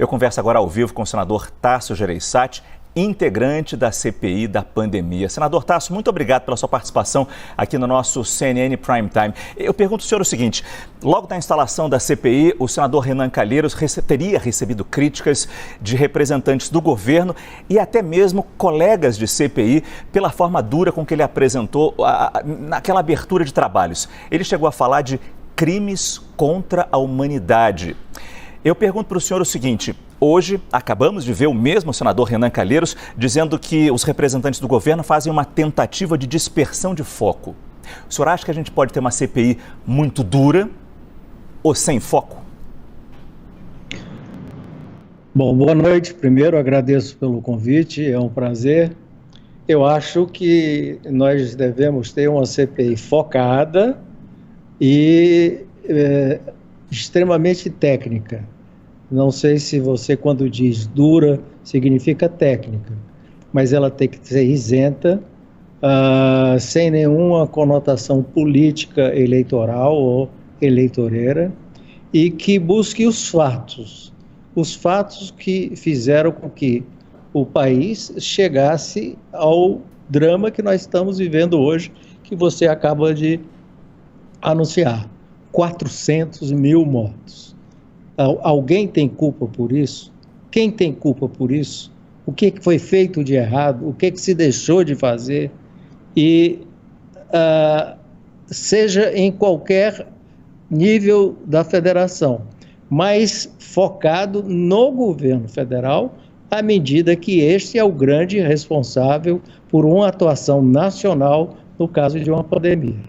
Eu converso agora ao vivo com o senador Tasso Gereissati, integrante da CPI da pandemia. Senador Tasso, muito obrigado pela sua participação aqui no nosso CNN Prime Time. Eu pergunto ao senhor o seguinte: logo na instalação da CPI, o senador Renan Calheiros teria recebido críticas de representantes do governo e até mesmo colegas de CPI pela forma dura com que ele apresentou naquela abertura de trabalhos. Ele chegou a falar de crimes contra a humanidade. Eu pergunto para o senhor o seguinte: hoje acabamos de ver o mesmo senador Renan Calheiros dizendo que os representantes do governo fazem uma tentativa de dispersão de foco. O senhor acha que a gente pode ter uma CPI muito dura ou sem foco? Bom, boa noite. Primeiro, agradeço pelo convite, é um prazer. Eu acho que nós devemos ter uma CPI focada e extremamente técnica. Não sei se você, quando diz dura, significa técnica, mas ela tem que ser isenta, sem nenhuma conotação política, eleitoral ou eleitoreira, e que busque os fatos que fizeram com que o país chegasse ao drama que nós estamos vivendo hoje, que você acaba de anunciar: 400 mil mortos. Alguém tem culpa por isso? Quem tem culpa por isso? O que foi feito de errado? O que se deixou de fazer? E seja em qualquer nível da federação, mas focado no governo federal, à medida que este é o grande responsável por uma atuação nacional no caso de uma pandemia.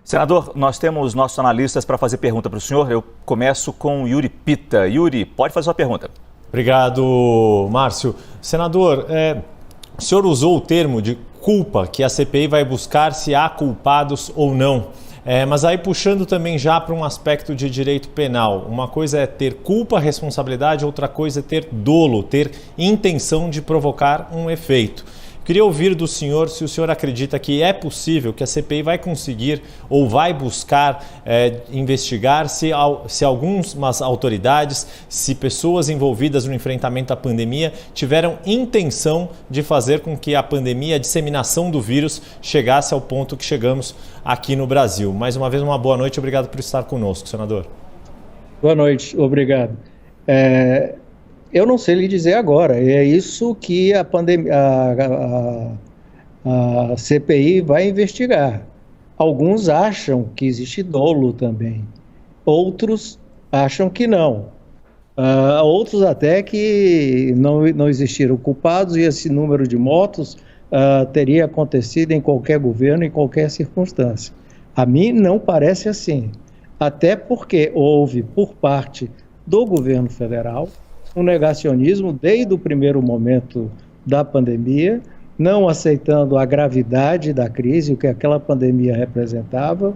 Senador, nós temos nossos analistas para fazer pergunta para o senhor. Eu começo com Yuri Pita. Yuri, pode fazer sua pergunta. Obrigado, Márcio. Senador, o senhor usou o termo de culpa, que a CPI vai buscar se há culpados ou não. Mas aí puxando também já para um aspecto de direito penal. Uma coisa é ter culpa, responsabilidade, outra coisa é ter dolo, ter intenção de provocar um efeito. Queria ouvir do senhor se o senhor acredita que é possível, que a CPI vai conseguir ou vai buscar investigar se algumas autoridades, se pessoas envolvidas no enfrentamento à pandemia tiveram intenção de fazer com que a pandemia, a disseminação do vírus, chegasse ao ponto que chegamos aqui no Brasil. Mais uma vez, uma boa noite, obrigado por estar conosco, senador. Boa noite, obrigado. Eu não sei lhe dizer agora, é isso que a CPI vai investigar. Alguns acham que existe dolo também, outros acham que não. Outros até que não existiram culpados e esse número de mortos teria acontecido em qualquer governo, em qualquer circunstância. A mim não parece assim, até porque houve por parte do governo federal um negacionismo desde o primeiro momento da pandemia, não aceitando a gravidade da crise, o que aquela pandemia representava,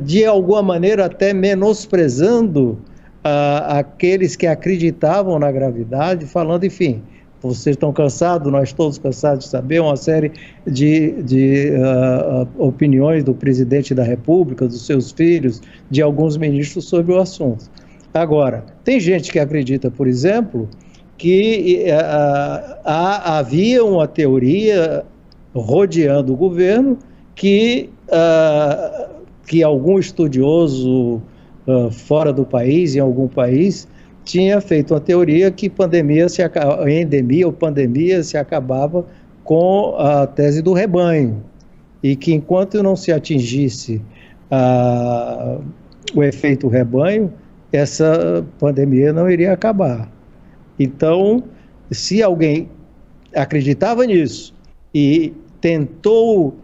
de alguma maneira até menosprezando aqueles que acreditavam na gravidade, falando, enfim, vocês estão cansados, nós todos cansados de saber, uma série de opiniões do presidente da República, dos seus filhos, de alguns ministros sobre o assunto. Agora, tem gente que acredita, por exemplo, que havia uma teoria rodeando o governo que algum estudioso fora do país, em algum país, tinha feito uma teoria que endemia ou pandemia se acabava com a tese do rebanho e que enquanto não se atingisse o efeito rebanho, essa pandemia não iria acabar. Então, se alguém acreditava nisso e tentou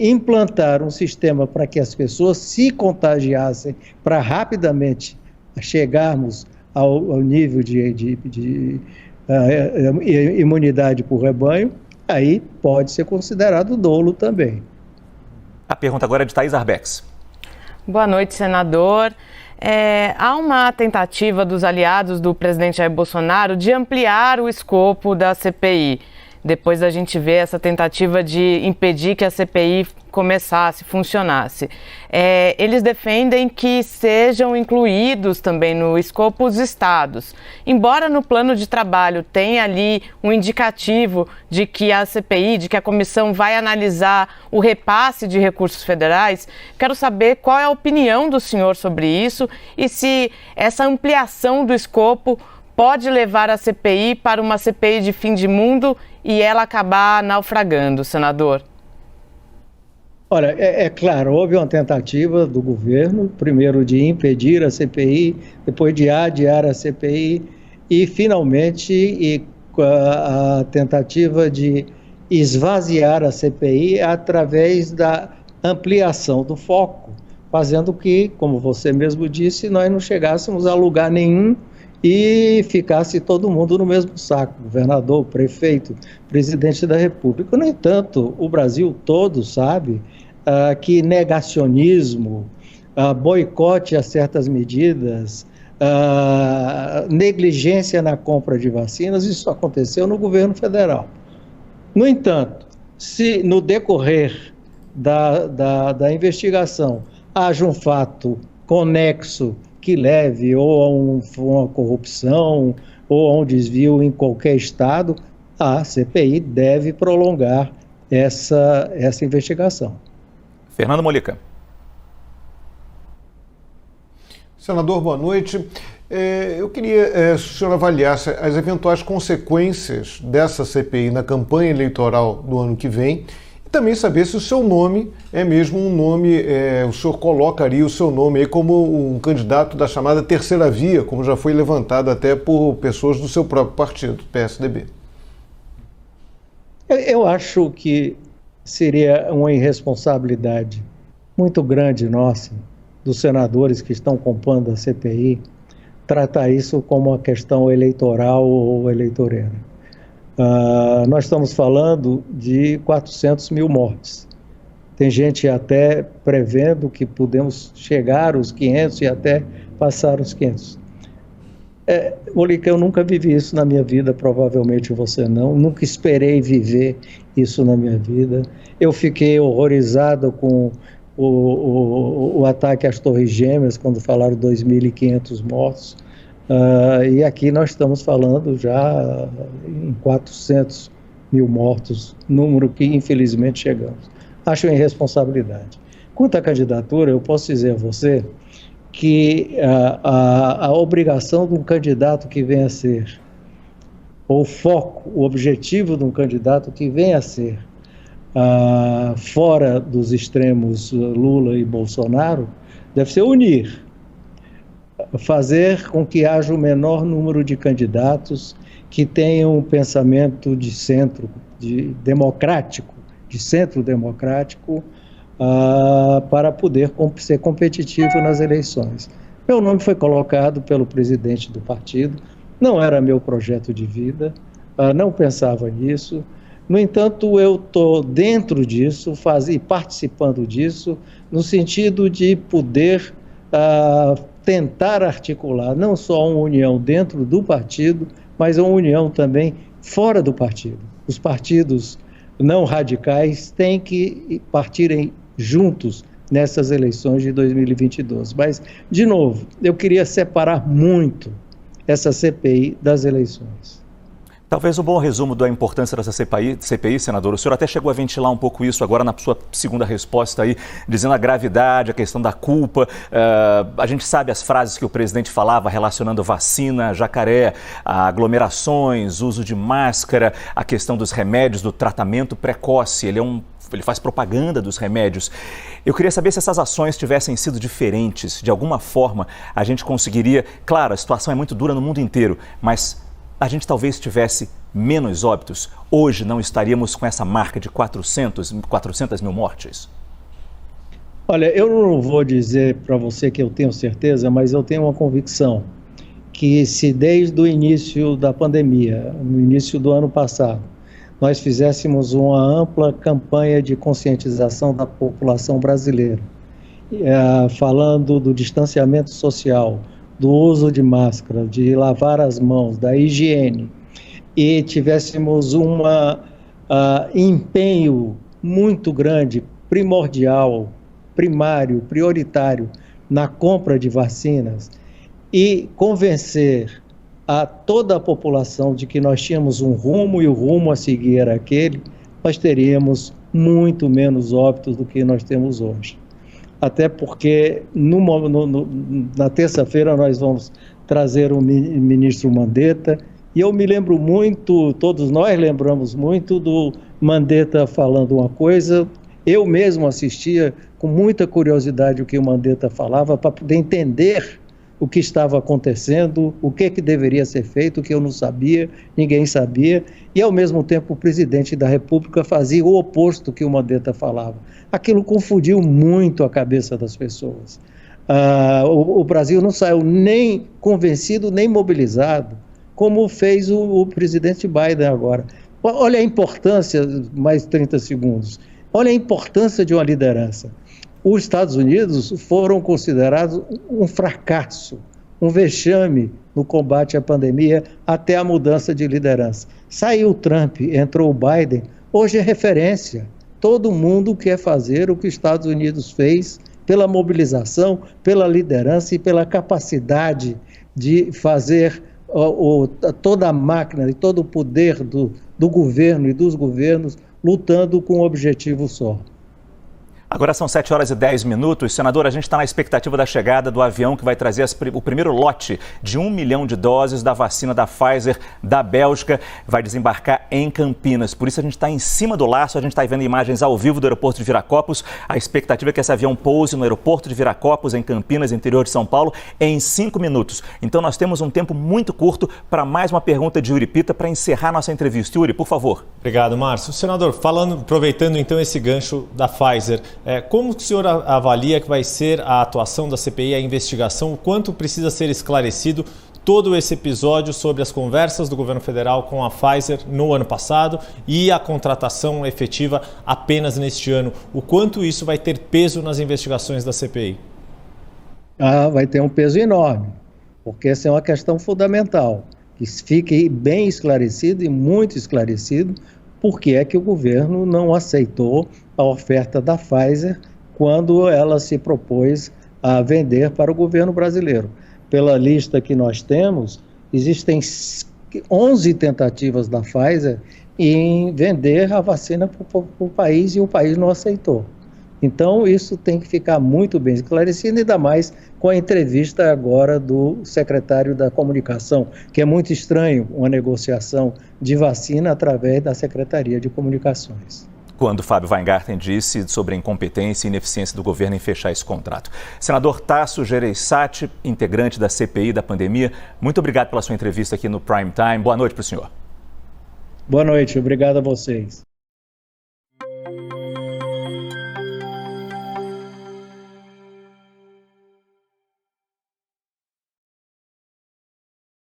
implantar um sistema para que as pessoas se contagiassem, para rapidamente chegarmos ao nível de imunidade por rebanho, aí pode ser considerado dolo também. A pergunta agora é de Thaís Arbex. Boa noite, senador. Há uma tentativa dos aliados do presidente Jair Bolsonaro de ampliar o escopo da CPI. Depois da gente ver essa tentativa de impedir que a CPI começasse, funcionasse. Eles defendem que sejam incluídos também no escopo os estados. Embora no plano de trabalho tenha ali um indicativo de que a CPI, de que a comissão vai analisar o repasse de recursos federais, quero saber qual é a opinião do senhor sobre isso e se essa ampliação do escopo pode levar a CPI para uma CPI de fim de mundo e ela acabar naufragando, senador? Olha, é claro, houve uma tentativa do governo, primeiro de impedir a CPI, depois de adiar a CPI e, finalmente, a tentativa de esvaziar a CPI através da ampliação do foco, fazendo que, como você mesmo disse, nós não chegássemos a lugar nenhum e ficasse todo mundo no mesmo saco, governador, prefeito, presidente da República. No entanto, o Brasil todo sabe que negacionismo, boicote a certas medidas, negligência na compra de vacinas, isso aconteceu no governo federal. No entanto, se no decorrer da investigação haja um fato conexo que leve ou a uma corrupção ou a um desvio em qualquer estado, a CPI deve prolongar essa investigação. Fernando Molica. Senador, boa noite. Eu queria que o senhor avaliasse as eventuais consequências dessa CPI na campanha eleitoral do ano que vem e também saber se o seu nome é mesmo um nome, o senhor colocaria o seu nome aí como um candidato da chamada terceira via, como já foi levantado até por pessoas do seu próprio partido, PSDB. Eu acho que seria uma irresponsabilidade muito grande nossa, dos senadores que estão compondo a CPI, tratar isso como uma questão eleitoral ou eleitoreira. Nós estamos falando de 400 mil mortes. Tem gente até prevendo que podemos chegar aos 500 e até passar os 500. Molica, eu nunca vivi isso na minha vida, provavelmente você não. Nunca esperei viver isso na minha vida. Eu fiquei horrorizado com o ataque às Torres Gêmeas, quando falaram 2.500 mortos. E aqui nós estamos falando já em 400 mil mortos, número que infelizmente chegamos. Acho uma irresponsabilidade. Quanto à candidatura, eu posso dizer a você que a obrigação de um candidato que venha a ser, ou o foco, o objetivo de um candidato que venha a ser fora dos extremos Lula e Bolsonaro, deve ser unir, fazer com que haja o menor número de candidatos que tenham um pensamento de centro, democrático, de centro democrático, para poder ser competitivo nas eleições. Meu nome foi colocado pelo presidente do partido, não era meu projeto de vida, não pensava nisso. No entanto, eu estou dentro disso, participando disso, no sentido de poder tentar articular não só uma união dentro do partido, mas uma união também fora do partido. Os partidos não radicais têm que partirem juntos nessas eleições de 2022. Mas, de novo, eu queria separar muito essa CPI das eleições. Talvez um bom resumo da importância dessa CPI, senador. O senhor até chegou a ventilar um pouco isso agora na sua segunda resposta aí, dizendo a gravidade, a questão da culpa. A gente sabe as frases que o presidente falava relacionando vacina, jacaré, aglomerações, uso de máscara, a questão dos remédios, do tratamento precoce. Ele faz propaganda dos remédios. Eu queria saber se essas ações tivessem sido diferentes. De alguma forma, a gente conseguiria... Claro, a situação é muito dura no mundo inteiro, mas a gente talvez tivesse menos óbitos. Hoje não estaríamos com essa marca de 400 mil mortes? Olha, eu não vou dizer para você que eu tenho certeza, mas eu tenho uma convicção que se desde o início da pandemia, no início do ano passado, nós fizéssemos uma ampla campanha de conscientização da população brasileira, falando do distanciamento social, do uso de máscara, de lavar as mãos, da higiene, e tivéssemos um empenho muito grande primordial, primário, prioritário na compra de vacinas e convencer a toda a população de que nós tínhamos um rumo e o rumo a seguir era aquele, nós teríamos muito menos óbitos do que nós temos hoje. Até porque na terça-feira nós vamos trazer o ministro Mandetta, e eu me lembro muito, todos nós lembramos muito do Mandetta falando uma coisa. Eu mesmo assistia com muita curiosidade o que o Mandetta falava para poder entender o que estava acontecendo, o que deveria ser feito, o que eu não sabia, ninguém sabia, e ao mesmo tempo o presidente da República fazia o oposto que o Mandetta falava. Aquilo confundiu muito a cabeça das pessoas. O Brasil não saiu nem convencido, nem mobilizado, como fez o presidente Biden agora. Olha a importância, mais 30 segundos, olha a importância de uma liderança. Os Estados Unidos foram considerados um fracasso, um vexame no combate à pandemia até a mudança de liderança. Saiu o Trump, entrou o Biden, hoje é referência. Todo mundo quer fazer o que os Estados Unidos fez pela mobilização, pela liderança e pela capacidade de fazer toda a máquina e todo o poder do governo e dos governos lutando com um objetivo só. Agora são 7h10. Senador, a gente está na expectativa da chegada do avião que vai trazer o primeiro lote de 1 milhão de doses da vacina da Pfizer da Bélgica. Vai desembarcar em Campinas. Por isso a gente está em cima do laço, a gente está vendo imagens ao vivo do aeroporto de Viracopos. A expectativa é que esse avião pouse no aeroporto de Viracopos, em Campinas, interior de São Paulo, em 5 minutos. Então nós temos um tempo muito curto para mais uma pergunta de Yuri Pita para encerrar nossa entrevista. Yuri, por favor. Obrigado, Márcio. Senador, aproveitando então esse gancho da Pfizer, como o senhor avalia que vai ser a atuação da CPI, a investigação, o quanto precisa ser esclarecido todo esse episódio sobre as conversas do governo federal com a Pfizer no ano passado e a contratação efetiva apenas neste ano? O quanto isso vai ter peso nas investigações da CPI? Vai ter um peso enorme, porque essa é uma questão fundamental, que fique bem esclarecido e muito esclarecido por que é que o governo não aceitou a oferta da Pfizer quando ela se propôs a vender para o governo brasileiro. Pela lista que nós temos, existem 11 tentativas da Pfizer em vender a vacina para o país e o país não aceitou. Então, isso tem que ficar muito bem esclarecido, ainda mais com a entrevista agora do secretário da Comunicação, que é muito estranho uma negociação de vacina através da Secretaria de Comunicações. Quando Fábio Weingarten disse sobre a incompetência e ineficiência do governo em fechar esse contrato. Senador Tasso Gereissati, integrante da CPI da pandemia, muito obrigado pela sua entrevista aqui no Prime Time. Boa noite para o senhor. Boa noite, obrigado a vocês.